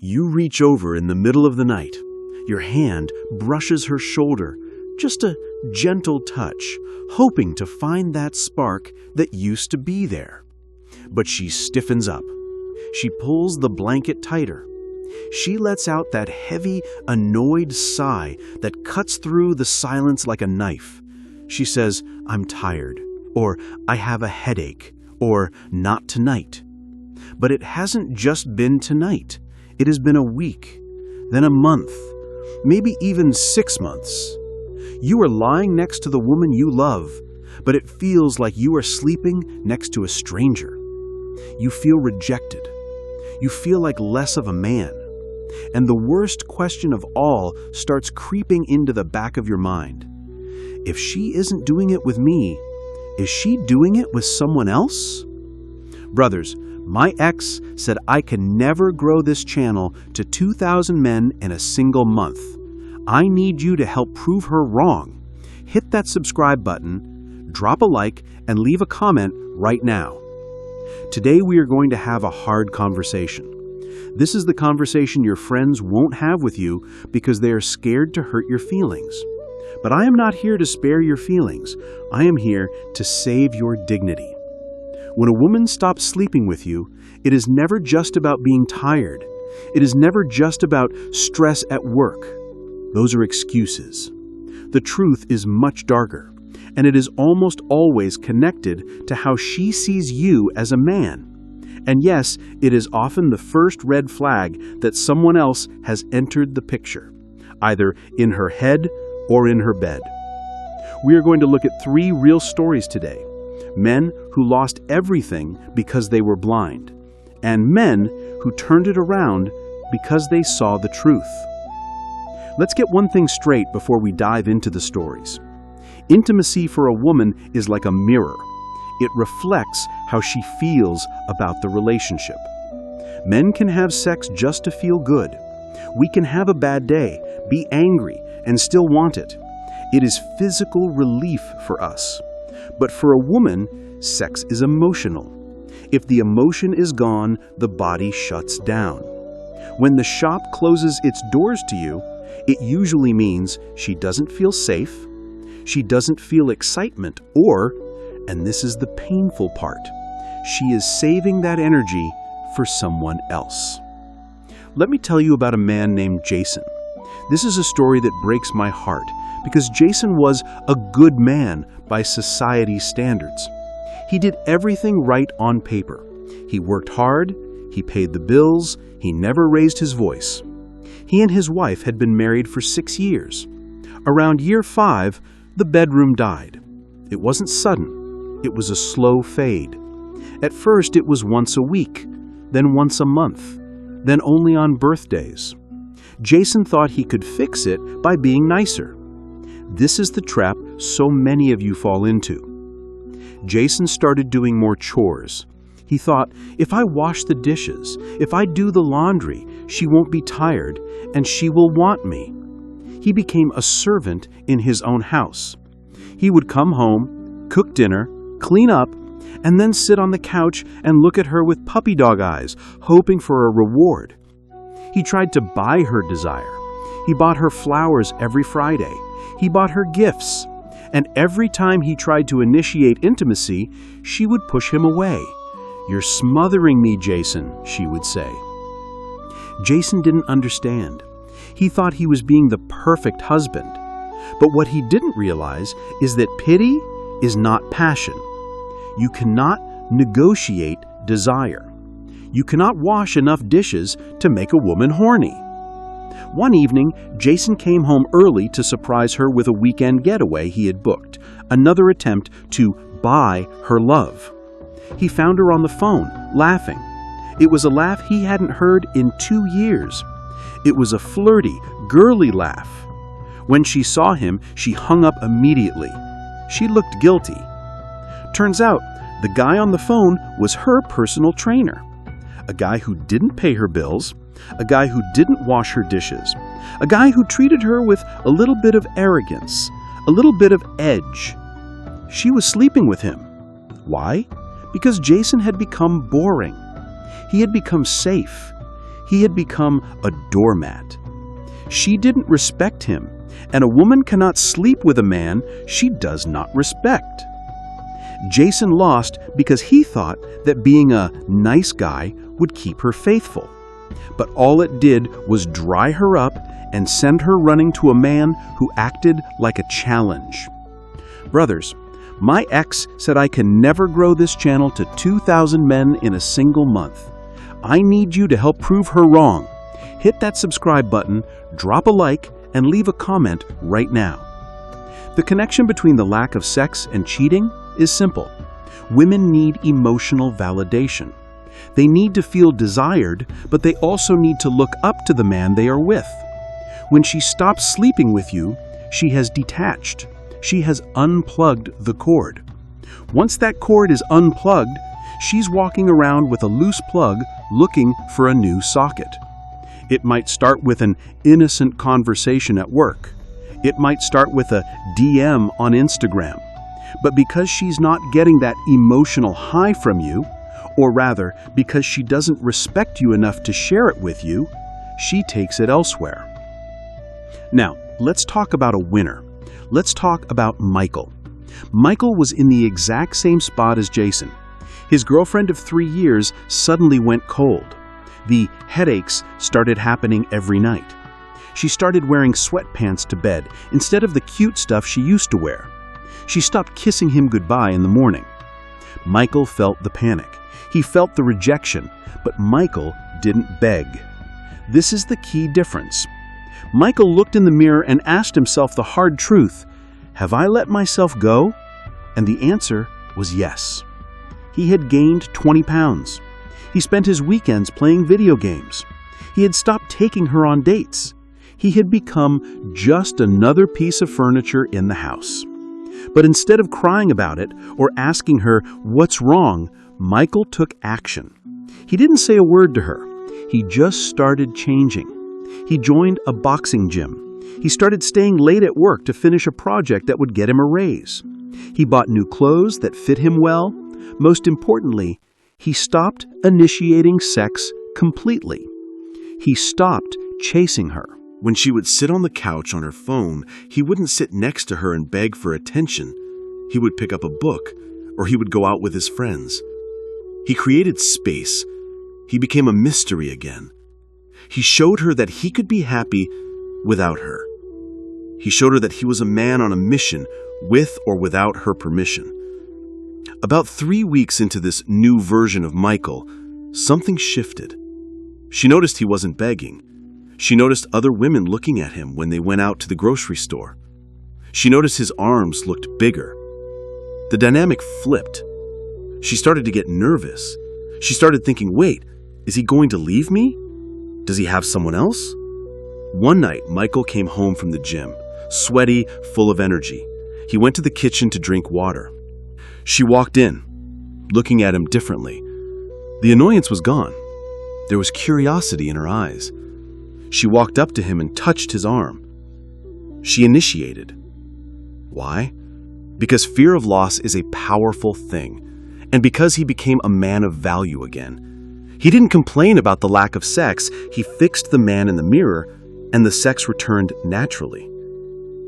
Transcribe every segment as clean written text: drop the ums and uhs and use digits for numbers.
You reach over in the middle of the night. Your hand brushes her shoulder, just a gentle touch, hoping to find that spark that used to be there. But she stiffens up. She pulls the blanket tighter. She lets out that heavy, annoyed sigh that cuts through the silence like a knife. She says, "I'm tired," or "I have a headache," or "not tonight." But it hasn't just been tonight. It has been a week, then a month, maybe even 6 months. You are lying next to the woman you love, but it feels like you are sleeping next to a stranger. You feel rejected. You feel like less of a man. And the worst question of all starts creeping into the back of your mind. If she isn't doing it with me, is she doing it with someone else? Brothers, my ex said I can never grow this channel to 2,000 men in a single month. I need you to help prove her wrong. Hit that subscribe button, drop a like, and leave a comment right now. Today we are going to have a hard conversation. This is the conversation your friends won't have with you because they are scared to hurt your feelings. But I am not here to spare your feelings. I am here to save your dignity. When a woman stops sleeping with you, it is never just about being tired. It is never just about stress at work. Those are excuses. The truth is much darker, and it is almost always connected to how she sees you as a man. And yes, it is often the first red flag that someone else has entered the picture, either in her head or in her bed. We are going to look at 3 real stories today. Men who lost everything because they were blind, and men who turned it around because they saw the truth. Let's get one thing straight before we dive into the stories. Intimacy for a woman is like a mirror. It reflects how she feels about the relationship. Men can have sex just to feel good. We can have a bad day, be angry, and still want it. It is physical relief for us. But for a woman, sex is emotional. If the emotion is gone, the body shuts down. When the shop closes its doors to you, it usually means she doesn't feel safe, she doesn't feel excitement, or, and this is the painful part, she is saving that energy for someone else. Let me tell you about a man named Jason. This is a story that breaks my heart because Jason was a good man by society's standards. He did everything right on paper. He worked hard, he paid the bills, he never raised his voice. He and his wife had been married for 6 years. Around year 5, the bedroom died. It wasn't sudden. It was a slow fade. At first, it was once a week, then once a month, then only on birthdays. Jason thought he could fix it by being nicer. This is the trap so many of you fall into. Jason started doing more chores. He thought, if I wash the dishes, if I do the laundry, she won't be tired and she will want me. He became a servant in his own house. He would come home, cook dinner, clean up, and then sit on the couch and look at her with puppy dog eyes, hoping for a reward. He tried to buy her desire. He bought her flowers every Friday. He bought her gifts. And every time he tried to initiate intimacy, she would push him away. "You're smothering me, Jason," she would say. Jason didn't understand. He thought he was being the perfect husband. But what he didn't realize is that pity is not passion. You cannot negotiate desire. You cannot wash enough dishes to make a woman horny. One evening, Jason came home early to surprise her with a weekend getaway he had booked, another attempt to buy her love. He found her on the phone, laughing. It was a laugh he hadn't heard in 2 years. It was a flirty, girly laugh. When she saw him, she hung up immediately. She looked guilty. Turns out, the guy on the phone was her personal trainer. A guy who didn't pay her bills, a guy who didn't wash her dishes, a guy who treated her with a little bit of arrogance, a little bit of edge. She was sleeping with him. Why? Because Jason had become boring. He had become safe. he had become a doormat. She didn't respect him, and a woman cannot sleep with a man she does not respect. Jason lost because he thought that being a nice guy would keep her faithful. But all it did was dry her up and send her running to a man who acted like a challenge. Brothers, my ex said I can never grow this channel to 2,000 men in a single month. I need you to help prove her wrong. Hit that subscribe button, drop a like, and leave a comment right now. The connection between the lack of sex and cheating is simple. Women need emotional validation. They need to feel desired, but they also need to look up to the man they are with. When she stops sleeping with you, she has detached. She has unplugged the cord. Once that cord is unplugged, she's walking around with a loose plug looking for a new socket. It might start with an innocent conversation at work. It might start with a DM on Instagram. But because she's not getting that emotional high from you, or rather, because she doesn't respect you enough to share it with you, she takes it elsewhere. Now, let's talk about a winner. Let's talk about Michael. Michael was in the exact same spot as Jason. His girlfriend of 3 years suddenly went cold. The headaches started happening every night. She started wearing sweatpants to bed instead of the cute stuff she used to wear. She stopped kissing him goodbye in the morning. Michael felt the panic. He felt the rejection, but Michael didn't beg. This is the key difference. Michael looked in the mirror and asked himself the hard truth, have I let myself go? And the answer was yes. He had gained 20 pounds. He spent his weekends playing video games. He had stopped taking her on dates. He had become just another piece of furniture in the house. But instead of crying about it or asking her what's wrong, Michael took action. He didn't say a word to her. He just started changing. He joined a boxing gym. He started staying late at work to finish a project that would get him a raise. He bought new clothes that fit him well. Most importantly, he stopped initiating sex completely. He stopped chasing her. When she would sit on the couch on her phone, he wouldn't sit next to her and beg for attention. He would pick up a book, or he would go out with his friends. He created space. He became a mystery again. He showed her that he could be happy without her. He showed her that he was a man on a mission, with or without her permission. About 3 weeks into this new version of Michael, something shifted. She noticed he wasn't begging. She noticed other women looking at him when they went out to the grocery store. She noticed his arms looked bigger. The dynamic flipped. She started to get nervous. She started thinking, wait, is he going to leave me? Does he have someone else? One night, Michael came home from the gym, sweaty, full of energy. He went to the kitchen to drink water. She walked in, looking at him differently. The annoyance was gone. There was curiosity in her eyes. She walked up to him and touched his arm. She initiated. Why? Because fear of loss is a powerful thing, and because he became a man of value again. He didn't complain about the lack of sex. He fixed the man in the mirror, and the sex returned naturally.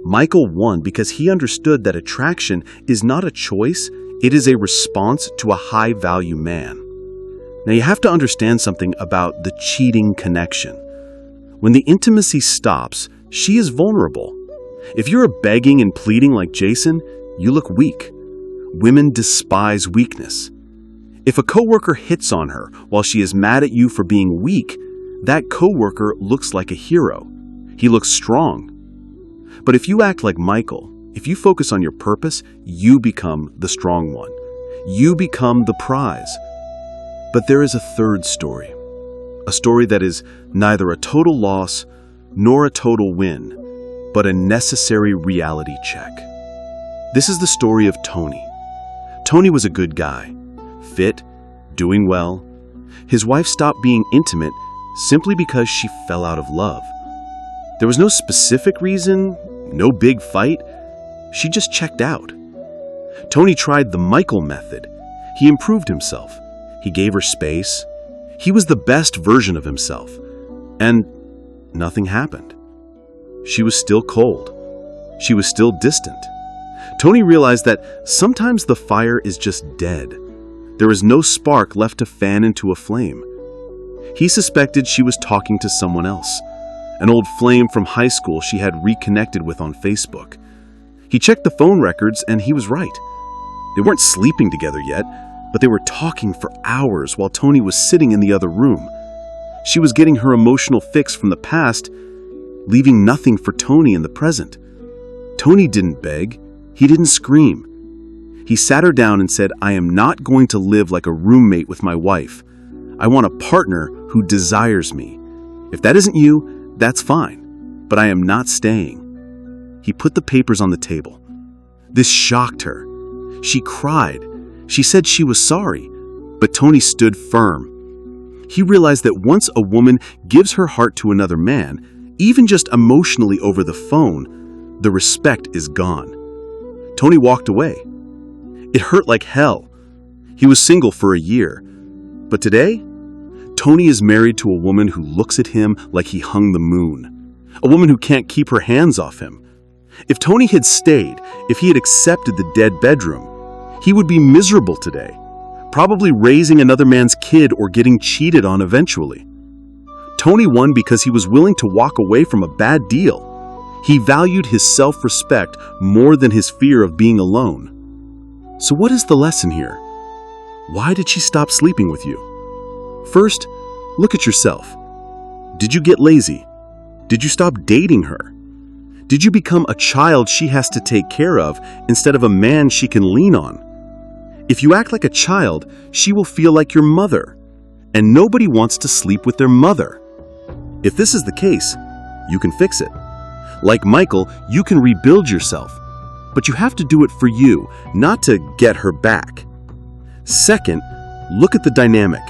Michael won because he understood that attraction is not a choice, it is a response to a high-value man. Now you have to understand something about the cheating connection. When the intimacy stops, she is vulnerable. If you're begging and pleading like Jason, you look weak. Women despise weakness. If a coworker hits on her while she is mad at you for being weak, that coworker looks like a hero. He looks strong. But if you act like Michael, if you focus on your purpose, you become the strong one. You become the prize. But there is a third story. A story that is neither a total loss nor a total win, but a necessary reality check. This is the story of Tony. Tony was a good guy, fit, doing well. His wife stopped being intimate simply because she fell out of love. There was no specific reason, no big fight. She just checked out. Tony tried the Michael method. He improved himself. He gave her space. He was the best version of himself. And nothing happened. She was still cold. She was still distant. Tony realized that sometimes the fire is just dead. There is no spark left to fan into a flame. He suspected she was talking to someone else, an old flame from high school she had reconnected with on Facebook. He checked the phone records and he was right. They weren't sleeping together yet, but they were talking for hours while Tony was sitting in the other room. She was getting her emotional fix from the past, leaving nothing for Tony in the present. Tony didn't beg. He didn't scream. He sat her down and said, "I am not going to live like a roommate with my wife. I want a partner who desires me. If that isn't you, that's fine, but I am not staying." He put the papers on the table. This shocked her. She cried. She said she was sorry, but Tony stood firm. He realized that once a woman gives her heart to another man, even just emotionally over the phone, the respect is gone. Tony walked away. It hurt like hell. He was single for a year. But today, Tony is married to a woman who looks at him like he hung the moon. A woman who can't keep her hands off him. If Tony had stayed, if he had accepted the dead bedroom, he would be miserable today, probably raising another man's kid or getting cheated on eventually. Tony won because he was willing to walk away from a bad deal. He valued his self-respect more than his fear of being alone. So what is the lesson here? Why did she stop sleeping with you? First, look at yourself. Did you get lazy? Did you stop dating her? Did you become a child she has to take care of instead of a man she can lean on? If you act like a child, she will feel like your mother, and nobody wants to sleep with their mother. If this is the case, you can fix it. Like Michael, you can rebuild yourself, but you have to do it for you, not to get her back. Second, look at the dynamic.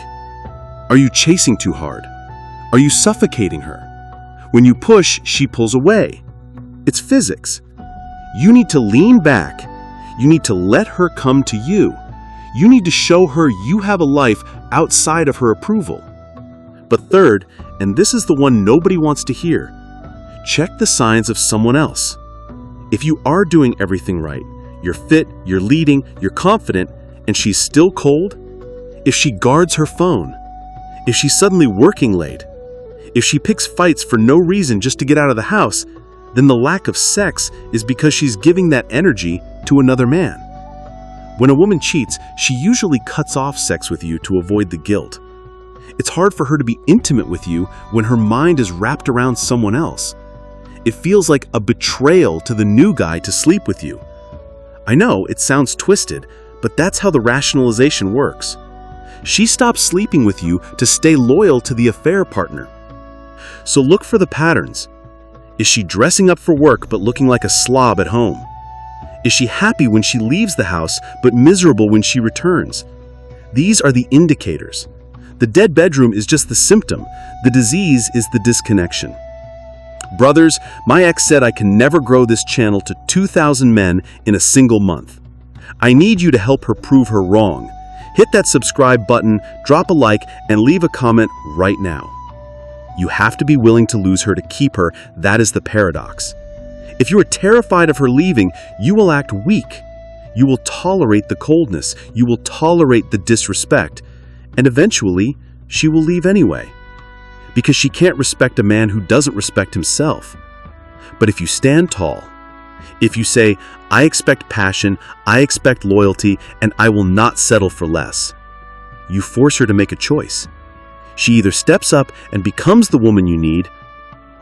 Are you chasing too hard? Are you suffocating her? When you push, she pulls away. It's physics. You need to lean back. You need to let her come to you. You need to show her you have a life outside of her approval. But third, and this is the one nobody wants to hear, check the signs of someone else. If you are doing everything right, you're fit, you're leading, you're confident, and she's still cold, if she guards her phone, if she's suddenly working late, if she picks fights for no reason just to get out of the house, then the lack of sex is because she's giving that energy to another man. When a woman cheats, she usually cuts off sex with you to avoid the guilt. It's hard for her to be intimate with you when her mind is wrapped around someone else. It feels like a betrayal to the new guy to sleep with you. I know it sounds twisted, but that's how the rationalization works. She stopped sleeping with you to stay loyal to the affair partner. So look for the patterns. Is she dressing up for work but looking like a slob at home? Is she happy when she leaves the house but miserable when she returns? These are the indicators. The dead bedroom is just the symptom. The disease is the disconnection. Brothers, my ex said I can never grow this channel to 2,000 men in a single month. I need you to help her prove her wrong. Hit that subscribe button, drop a like, and leave a comment right now. You have to be willing to lose her to keep her. That is the paradox. If you are terrified of her leaving, you will act weak. You will tolerate the coldness. You will tolerate the disrespect. And eventually, she will leave anyway. Because she can't respect a man who doesn't respect himself. But if you stand tall, if you say, I expect passion, I expect loyalty, and I will not settle for less, you force her to make a choice. She either steps up and becomes the woman you need,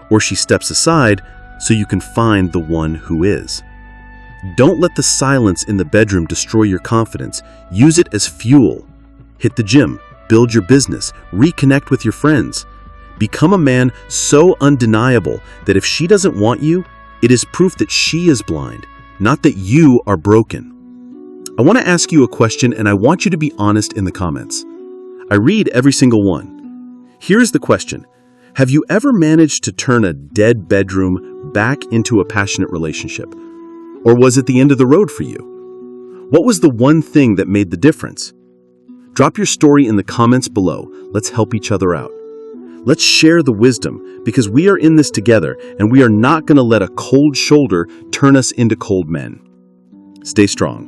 or she steps aside so you can find the one who is. Don't let the silence in the bedroom destroy your confidence. Use it as fuel. Hit the gym, build your business, reconnect with your friends. Become a man so undeniable that if she doesn't want you, it is proof that she is blind, not that you are broken. I want to ask you a question, and I want you to be honest in the comments. I read every single one. Here's the question. Have you ever managed to turn a dead bedroom back into a passionate relationship? Or was it the end of the road for you? What was the one thing that made the difference? Drop your story in the comments below. Let's help each other out. Let's share the wisdom, because we are in this together, and we are not going to let a cold shoulder turn us into cold men. Stay strong.